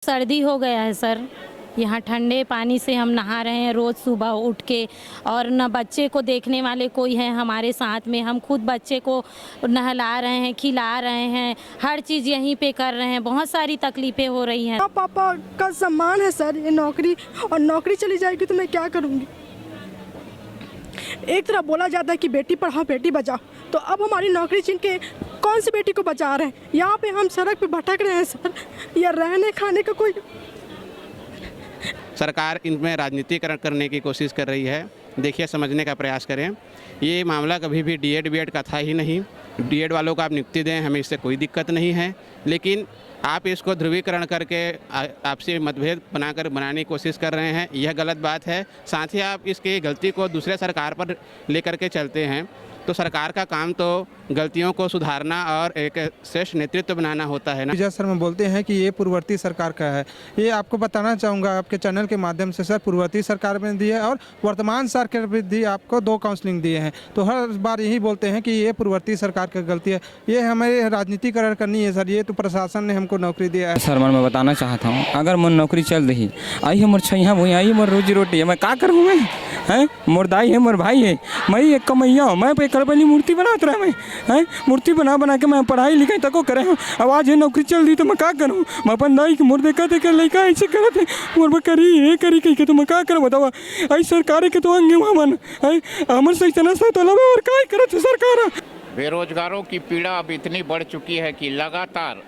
सर्दी हो गया है सर। यहाँ ठंडे पानी से हम नहा रहे हैं रोज़ सुबह उठ के, और न बच्चे को देखने वाले कोई है हमारे साथ में। हम खुद बच्चे को नहला रहे हैं, खिला रहे हैं, हर चीज़ यहीं पे कर रहे हैं। बहुत सारी तकलीफ़ें हो रही हैं। पापा का सम्मान है सर ये नौकरी, और नौकरी चली जाएगी तो मैं क्या करूँगी। एक तरफ बोला जाता है कि बेटी पढ़ाओ बेटी बचाओ, तो अब हमारी नौकरी छीन के कौन सी बेटी को बचा रहे हैं। यहाँ पे हम सड़क पे भटक रहे हैं सर, या रहने खाने का कोई। सरकार इनमें राजनीतिकरण करने की कोशिश कर रही है। देखिए, समझने का प्रयास करें। ये मामला कभी भी डीएड बीएड का था ही नहीं। डीएड वालों को आप नियुक्ति दें, हमें इससे कोई दिक्कत नहीं है, लेकिन आप इसको ध्रुवीकरण करके आपसी मतभेद बनाने की कोशिश कर रहे हैं, यह गलत बात है। साथ ही आप इसकी गलती को दूसरे सरकार पर लेकर के चलते हैं, तो सरकार का काम तो गलतियों को सुधारना और एक श्रेष्ठ नेतृत्व बनाना होता है ना। विजय शर्मा बोलते हैं कि ये पूर्ववर्ती सरकार का है। ये आपको बताना चाहूँगा आपके चैनल के माध्यम से सर, पूर्ववर्ती सरकार में दी है और वर्तमान सरकार में भी आपको 2 काउंसलिंग दिए हैं, तो हर बार यही बोलते हैं कि ये पूर्ववर्ती सरकार की गलती है। ये हमें राजनीतिकरण करनी है सर, ये तो प्रशासन ने हमको नौकरी दिया है। सर मैं बताना चाहता हूँ, अगर मोर नौकरी चल रही आई है, मोर छैया भूई आई, मोर रोजी रोटी है, मैं क्या करूँ। मैं हैं, मोर दाई है, मोर भाई है, मैं एक कमैया हूँ। मैं करबली मूर्ति बनाता रहा, मैं हैं मूर्ति बना के मैं पढ़ाई लिखाई तको करे हूँ। अब आज ये नौकरी चल रही तो मैं क्या करूँ। मैं अपन दाई की मोर देखा लड़का ऐसे करते मोर में करी ये करी कही के, तो मैं क्या करूँ बतावा। आई सरकार के तो अंगे मन है हमर से इतना सा तो लगे और क्या करते सरकार। बेरोजगारों की पीड़ा अब इतनी बढ़ चुकी है कि लगातार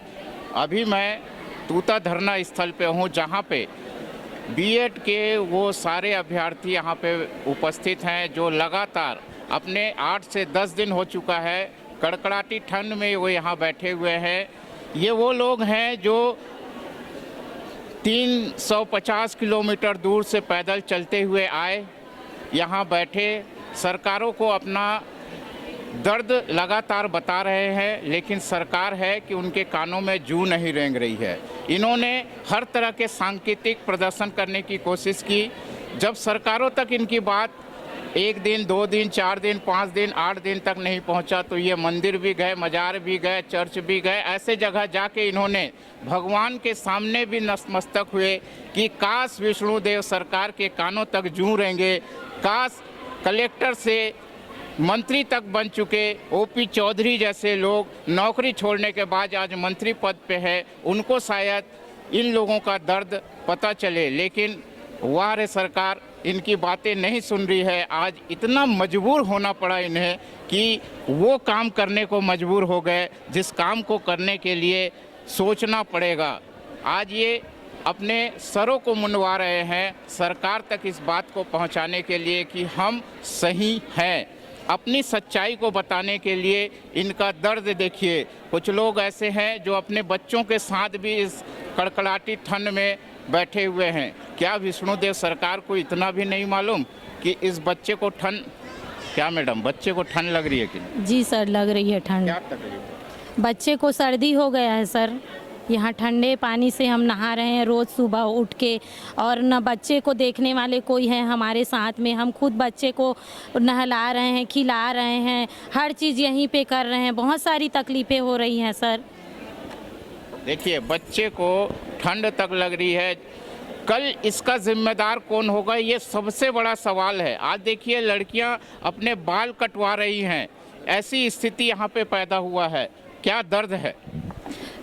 अभी मैं तूता धरना स्थल पे हूँ, जहाँ पे बीएड के वो सारे अभ्यर्थी यहाँ पे उपस्थित हैं जो लगातार अपने 8 से 10 दिन हो चुका है, कड़कड़ाती ठंड में वो यहाँ बैठे हुए हैं। ये वो लोग हैं जो 350 किलोमीटर दूर से पैदल चलते हुए आए, यहाँ बैठे, सरकारों को अपना दर्द लगातार बता रहे हैं, लेकिन सरकार है कि उनके कानों में जूं नहीं रेंग रही है। इन्होंने हर तरह के सांकेतिक प्रदर्शन करने की कोशिश की। जब सरकारों तक इनकी बात 1 दिन 2 दिन 4 दिन 5 दिन 8 दिन तक नहीं पहुंचा, तो ये मंदिर भी गए, मजार भी गए, चर्च भी गए। ऐसे जगह जाके इन्होंने भगवान के सामने भी नतमस्तक हुए कि काश विष्णुदेव सरकार के कानों तक जूं रेंगे, काश कलेक्टर से मंत्री तक बन चुके ओपी चौधरी जैसे लोग नौकरी छोड़ने के बाद आज मंत्री पद पे है, उनको शायद इन लोगों का दर्द पता चले। लेकिन वाह रे सरकार, इनकी बातें नहीं सुन रही है। आज इतना मजबूर होना पड़ा इन्हें कि वो काम करने को मजबूर हो गए जिस काम को करने के लिए सोचना पड़ेगा। आज ये अपने सरों को मुंडवा रहे हैं सरकार तक इस बात को पहुंचाने के लिए कि हम सही हैं। अपनी सच्चाई को बताने के लिए इनका दर्द देखिए। कुछ लोग ऐसे हैं जो अपने बच्चों के साथ भी इस कड़कड़ाती ठंड में बैठे हुए हैं। क्या विष्णुदेव सरकार को इतना भी नहीं मालूम कि इस बच्चे को ठंड, क्या मैडम बच्चे को ठंड लग रही है कि नहीं? जी सर, लग रही है ठंड। क्या तकलीफ है? बच्चे को सर्दी हो गया है सर। यहाँ ठंडे पानी से हम नहा रहे हैं रोज़ सुबह उठ के, और न बच्चे को देखने वाले कोई है हमारे साथ में। हम खुद बच्चे को नहला रहे हैं, खिला रहे हैं, हर चीज़ यहीं पे कर रहे हैं। बहुत सारी तकलीफ़ें हो रही हैं सर। देखिए, बच्चे को ठंड तक लग रही है, कल इसका जिम्मेदार कौन होगा, ये सबसे बड़ा सवाल है। आज देखिए, लड़कियां अपने बाल कटवा रही हैं, ऐसी स्थिति यहाँ पे पैदा हुआ है। क्या दर्द है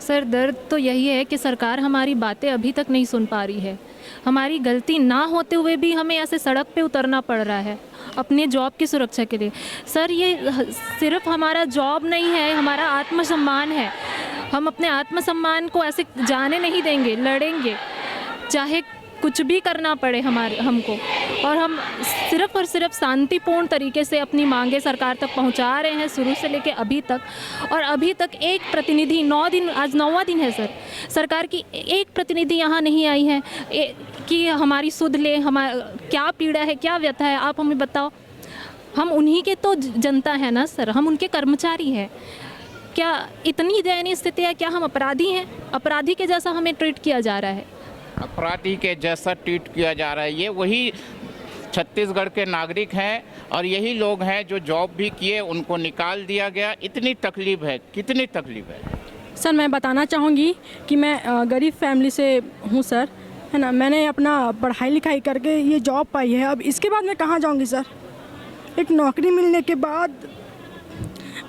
सर? दर्द तो यही है कि सरकार हमारी बातें अभी तक नहीं सुन पा रही है। हमारी गलती ना होते हुए भी हमें ऐसे सड़क पे उतरना पड़ रहा है अपने जॉब की सुरक्षा के लिए। सर, ये सिर्फ हमारा जॉब नहीं है, हमारा आत्मसम्मान है। हम अपने आत्मसम्मान को ऐसे जाने नहीं देंगे, लड़ेंगे, चाहे कुछ भी करना पड़े हमको। और हम सिर्फ और सिर्फ शांतिपूर्ण तरीके से अपनी मांगे सरकार तक पहुंचा रहे हैं, शुरू से लेके अभी तक। और अभी तक एक प्रतिनिधि 9 दिन, आज 9वां दिन है सर, सरकार की एक प्रतिनिधि यहाँ नहीं आई है कि हमारी सुध ले, क्या पीड़ा है, क्या व्यथा है, आप हमें बताओ। हम उन्हीं के तो जनता है ना सर, हम उनके कर्मचारी हैं। क्या इतनी दयनीय स्थिति है? क्या हम अपराधी हैं? अपराधी के जैसा हमें ट्रीट किया जा रहा है। अपराधी के जैसा ट्रीट किया जा रहा है। ये वही छत्तीसगढ़ के नागरिक हैं और यही लोग हैं जो जॉब भी किए, उनको निकाल दिया गया। इतनी तकलीफ है, कितनी तकलीफ है। सर मैं बताना चाहूँगी कि मैं गरीब फैमिली से हूँ सर, है ना। मैंने अपना पढ़ाई लिखाई करके ये जॉब पाई है। अब इसके बाद मैं कहाँ जाऊँगी सर? एक नौकरी मिलने के बाद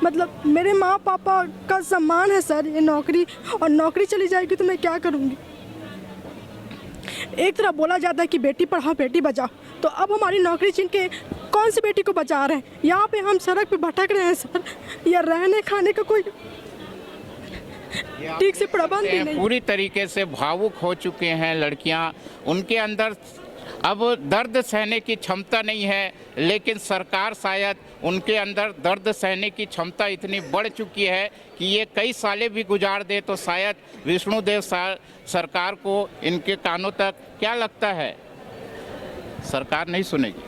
मतलब मेरे माँ पापा का सम्मान है सर ये नौकरी, और नौकरी चली जाएगी तो मैं क्या करूँगी? एक तरफ बोला जाता है कि बेटी पढ़ाओ बेटी बचाओ, तो अब हमारी नौकरी छीन के कौन सी बेटी को बचा रहे हैं? यहाँ पे हम सड़क पे भटक रहे हैं सर, या रहने खाने का कोई ठीक से प्रबंध ही नहीं। पूरी तरीके से भावुक हो चुके हैं लड़कियां, उनके अंदर अब दर्द सहने की क्षमता नहीं है, लेकिन सरकार शायद उनके अंदर दर्द सहने की क्षमता इतनी बढ़ चुकी है कि ये कई सालें भी गुजार दे तो शायद विष्णुदेव सरकार को इनके कानों तक, क्या लगता है, सरकार नहीं सुनेगी?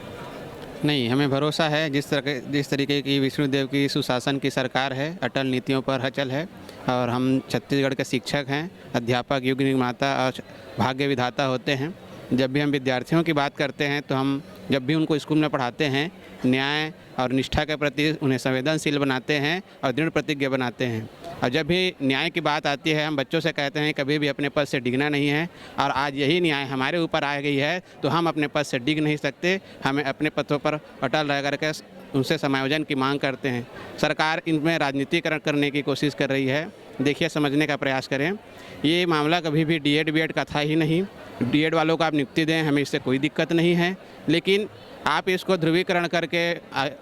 नहीं, हमें भरोसा है जिस तरीके की विष्णुदेव की सुशासन की सरकार है, अटल नीतियों पर अचल है, और हम छत्तीसगढ़ के शिक्षक हैं, अध्यापक, युग निर्माता और भाग्य विधाता होते हैं। जब भी हम विद्यार्थियों की बात करते हैं तो हम जब भी उनको स्कूल में पढ़ाते हैं, न्याय और निष्ठा के प्रति उन्हें संवेदनशील बनाते हैं और दृढ़ प्रतिज्ञ बनाते हैं। और जब भी न्याय की बात आती है, हम बच्चों से कहते हैं कभी भी अपने पद से डिगना नहीं है, और आज यही न्याय हमारे ऊपर आ गई है तो हम अपने पद से डिग नहीं सकते। हमें अपने पदों पर अटल रह करके उनसे समायोजन की मांग करते हैं। सरकार इनमें राजनीतिकरण करने की कोशिश कर रही है। देखिए, समझने का प्रयास करें। ये मामला कभी भी डीएड बीएड का था ही नहीं। डीएड वालों को आप नियुक्ति दें, हमें इससे कोई दिक्कत नहीं है, लेकिन आप इसको ध्रुवीकरण करके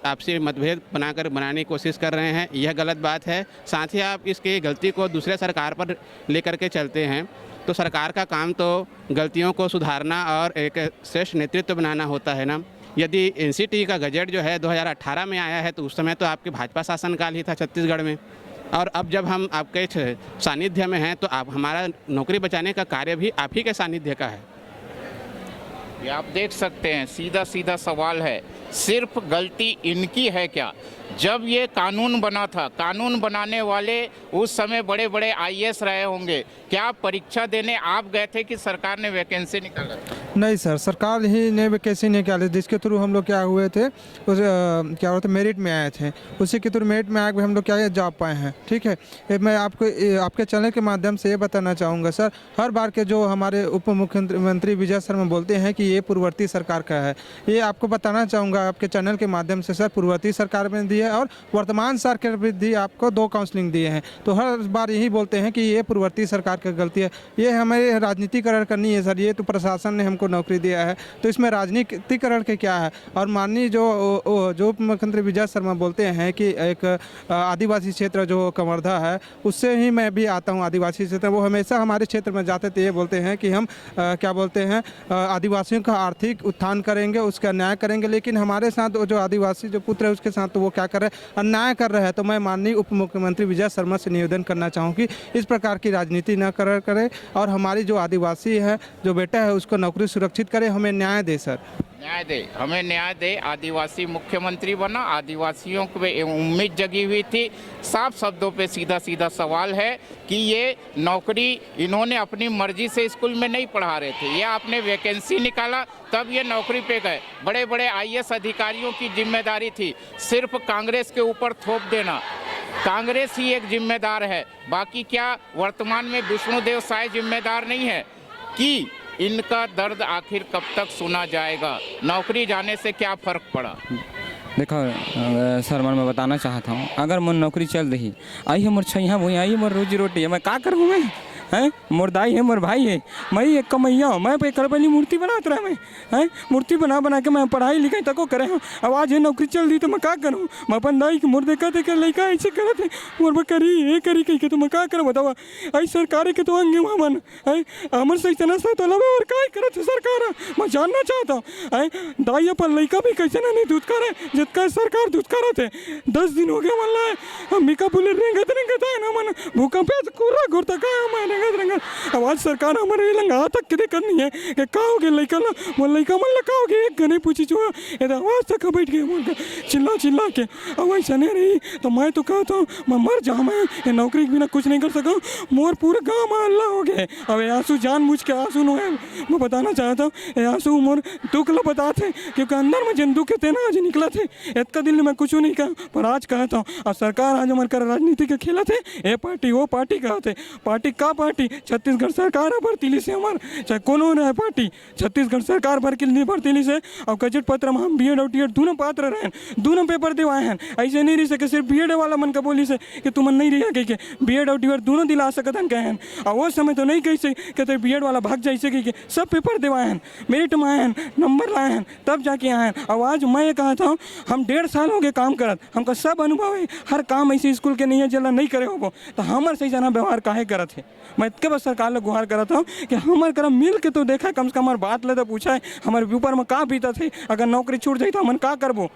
आपसी मतभेद बनाने की कोशिश कर रहे हैं, यह गलत बात है। साथ ही आप इसकी गलती को दूसरे सरकार पर लेकर के चलते हैं, तो सरकार का काम तो गलतियों को सुधारना और एक श्रेष्ठ नेतृत्व बनाना होता है ना। यदि एनसीटी का गजट जो है 2018 में आया है, तो उस समय तो आपके भाजपा शासनकाल ही था छत्तीसगढ़ में, और अब जब हम आपके सानिध्य में हैं तो आप हमारा नौकरी बचाने का कार्य भी आप ही के सानिध्य का है। ये आप देख सकते हैं, सीधा सीधा सवाल है, सिर्फ गलती इनकी है क्या? जब ये कानून बना था, कानून बनाने वाले उस समय बड़े बड़े आईएएस रहे होंगे, क्या परीक्षा देने आप गए थे कि सरकार ने वैकेंसी निकाला? नहीं सर, सरकार ही ने वैकेंसी निकाली, जिसके थ्रू हम लोग क्या हुए थे, क्या होता मेरिट में आए थे, उसी के थ्रू मेरिट में आके हम लोग क्या जॉब पाए हैं। ठीक है, मैं आपके चैनल के माध्यम से ये बताना चाहूँगा सर, हर बार के जो हमारे उप मुख्यमंत्री विजय शर्मा बोलते हैं कि ये पूर्ववर्ती सरकार का है, ये आपको बताना चाहूँगा आपके चैनल के माध्यम से सर, पूर्ववर्ती सरकार में दी है और वर्तमान सरकार भी दी, आपको 2 काउंसलिंग दिए हैं। तो हर बार यही बोलते हैं कि ये पूर्ववर्ती सरकार की गलती है, ये हमें राजनीतिकरण करनी है सर। ये तो प्रशासन ने हमको नौकरी दिया है, तो इसमें राजनीतिकरण के क्या है? और माननीय जो उप मुख्यमंत्री विजय शर्मा बोलते हैं कि एक आदिवासी क्षेत्र जो कवर्धा है, उससे ही मैं भी आता हूँ, आदिवासी क्षेत्र, वो हमेशा हमारे क्षेत्र में जाते थे, ये बोलते हैं कि हम क्या बोलते हैं, आदिवासियों का आर्थिक उत्थान करेंगे, उसका न्याय करेंगे, लेकिन हमारे साथ जो आदिवासी जो पुत्र है उसके साथ तो वो क्या कर रहे हैं, अन्याय कर रहे हैं। तो मैं माननीय उप मुख्यमंत्री विजय शर्मा से निवेदन करना चाहूँ कि इस प्रकार की राजनीति न करे और हमारी जो आदिवासी है, जो बेटा है, उसको नौकरी सुरक्षित करे, हमें न्याय दे सर, न्याय दे, हमें न्याय दे। आदिवासी मुख्यमंत्री बना, आदिवासियों को उम्मीद जगी हुई थी। साफ शब्दों पे सीधा सीधा सवाल है कि ये नौकरी इन्होंने अपनी मर्जी से स्कूल में नहीं पढ़ा रहे थे, ये आपने वैकेंसी निकाला तब ये नौकरी पे गए। बड़े बड़े आईएएस अधिकारियों की जिम्मेदारी थी सिर्फ कांग्रेस के ऊपर थोप देना, कांग्रेस ही एक जिम्मेदार है, बाकी क्या वर्तमान में विष्णुदेव साय जिम्मेदार नहीं है? कि इनका दर्द आखिर कब तक सुना जाएगा? नौकरी जाने से क्या फ़र्क पड़ा? देखो सर, मैं बताना चाहता हूँ, अगर मोर नौकरी चल रही, आई है मोर छैया बोई, आई है मोर रोजी रोटी है, मैं का करूँ? मैं हैं, मोर दाई है, मोर भाई है, मैं एक कमैया हूँ, मैं पे करबली मूर्ति बनात रहा, मैं हैं, मूर्ति बना के मैं पढ़ाई लिखाई तको करे हूँ। अब आज ये नौकरी चल रही तो मैं का करूँ? मैं अपन दाई के मोर देखा थे लड़का ऐसे करते मोर पर करी ये करी कही के, तो मैं का करूँ बतावा? आई सरकार के तो अंगे मन है, हमर से इतना सा तो लगे और का करत है सरकार? मैं जानना चाहता हूँ, दाई अपन लड़का भी कैसे नहीं दूध करे जितना सरकार दूध करत है। 10 दिन हो गया मन ला, हम का बोले रेंगत है ना मन, भूकंप पे पूरा घुरता का हमारे रंगत अब आज सरकार हमारे लंगा तक के दिक्कत नहीं है कि का हो गया लड़का ना मोर लड़का मन लगा हो गया एक घने पूछी जो ये तो आवाज़ तक बैठ गए मोर चिल्ला चिल्ला के अब वैसा नहीं रही तो मैं तो कहता हूँ मैं मर जाऊँ मैं ये नौकरी के बिना कुछ नहीं कर सका मोर पूरे गाँव में अल्लाह हो गए अब ये आंसू जानबूझ के आंसू नो है मैं बताना चाहता हूँ ये आंसू मोर दुख ला बताते क्योंकि अंदर में जिन दुख थे ना आज निकला थे इतना दिल में कुछ नहीं कहा पर आज कहता हूँ अब सरकार आज हमारे कर राजनीति के खेला थे ये पार्टी वो पार्टी कहते पार्टी का पार्टी छत्तीसगढ़ सरकार है भर्तीली से हमारे चाहे कौन रहे पार्टी छत्तीसगढ़ सरकार भर्तीली से और गजट पत्र में हम BEd और TEd दोनों पात्र रहे दोनों पेपर दिवाए हैं ऐसे नहीं रह सके सिर्फ BEd वाला मन का बोली से कि तुम नहीं रहा कह के BEd और TEd दोनों दिला सकते हैं कहे और वो समय तो नहीं कैसे कहते BEd वाला भाग जाइसे कि सब पेपर दिवाए हैं मेरिट में आए हैं नंबर लाए हैं तब जाके आए हैं और आज मैं ये कहता हूँ हम 1.5 साल हो गए काम करत हमका सब अनुभव है हर काम ऐसे स्कूल के नहीं है जला नहीं करे हो तो हमारे सही जाना व्यवहार काहे करत है मैं इतके बस सरकार लोग गुहार करता हूँ कि हमारे करम मिल के तो देखा कम से कम हमारे बात ले तो पूछा है हमारे ऊपर में का बीता थे अगर नौकरी छूट जाए तो हम का करबो।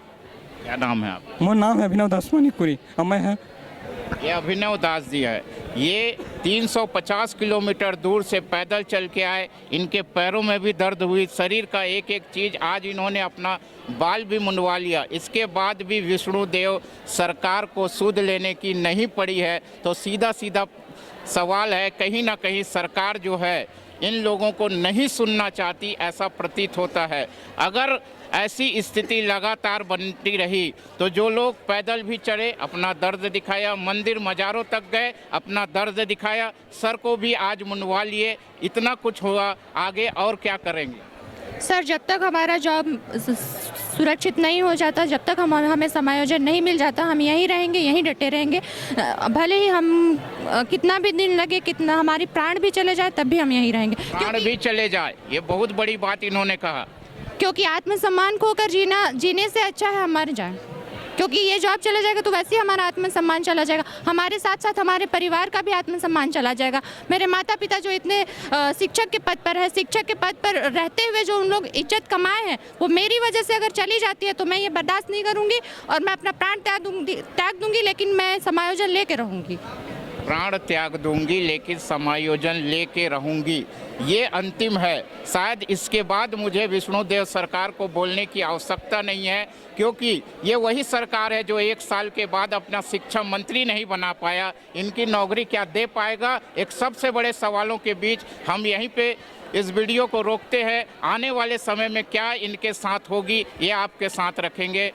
क्या नाम है आप? मोर नाम है अभिनव दास मणिपुरी और मैं है ये अभिनव दास जी है। ये 350 किलोमीटर दूर से पैदल चल के आए, इनके पैरों में भी दर्द हुई, शरीर का एक एक चीज़, आज इन्होंने अपना बाल भी मुंडवा लिया। इसके बाद भी विष्णुदेव सरकार को सूद लेने की नहीं पड़ी है। तो सीधा सीधा सवाल है, कहीं ना कहीं सरकार जो है इन लोगों को नहीं सुनना चाहती, ऐसा प्रतीत होता है। अगर ऐसी स्थिति लगातार बनती रही तो जो लोग पैदल भी चढ़े अपना दर्द दिखाया, मंदिर मज़ारों तक गए अपना दर्द दिखाया, सर को भी आज मुंडवा लिए, इतना कुछ हुआ, आगे और क्या करेंगे? सर जब तक हमारा जॉब सुरक्षित नहीं हो जाता, जब तक हमें समायोजन नहीं मिल जाता, हम यहीं रहेंगे, यहीं डटे रहेंगे। भले ही हम कितना भी दिन लगे, कितना हमारी प्राण भी चले जाए, तब भी हम यहीं रहेंगे। प्राण भी चले जाए, ये बहुत बड़ी बात इन्होंने कहा। क्योंकि आत्मसम्मान खोकर जीने से अच्छा है हम मर जाए। क्योंकि ये जॉब चला जाएगा तो वैसे ही हमारा आत्मसम्मान चला जाएगा, हमारे साथ साथ हमारे परिवार का भी आत्मसम्मान चला जाएगा। मेरे माता पिता जो इतने शिक्षक के पद पर है, शिक्षक के पद पर रहते हुए जो उन लोग इज्जत कमाए हैं, वो मेरी वजह से अगर चली जाती है तो मैं ये बर्दाश्त नहीं करूँगी और मैं अपना प्राण त्याग दूंगी, लेकिन मैं समायोजन लेके रहूँगी। प्राण त्याग दूंगी लेकिन समायोजन लेके रहूंगी, ये अंतिम है। शायद इसके बाद मुझे विष्णुदेव सरकार को बोलने की आवश्यकता नहीं है, क्योंकि ये वही सरकार है जो 1 साल के बाद अपना शिक्षा मंत्री नहीं बना पाया। इनकी नौकरी क्या दे पाएगा? एक सबसे बड़े सवालों के बीच हम यहीं पे इस वीडियो को रोकते हैं। आने वाले समय में क्या इनके साथ होगी, ये आपके साथ रखेंगे।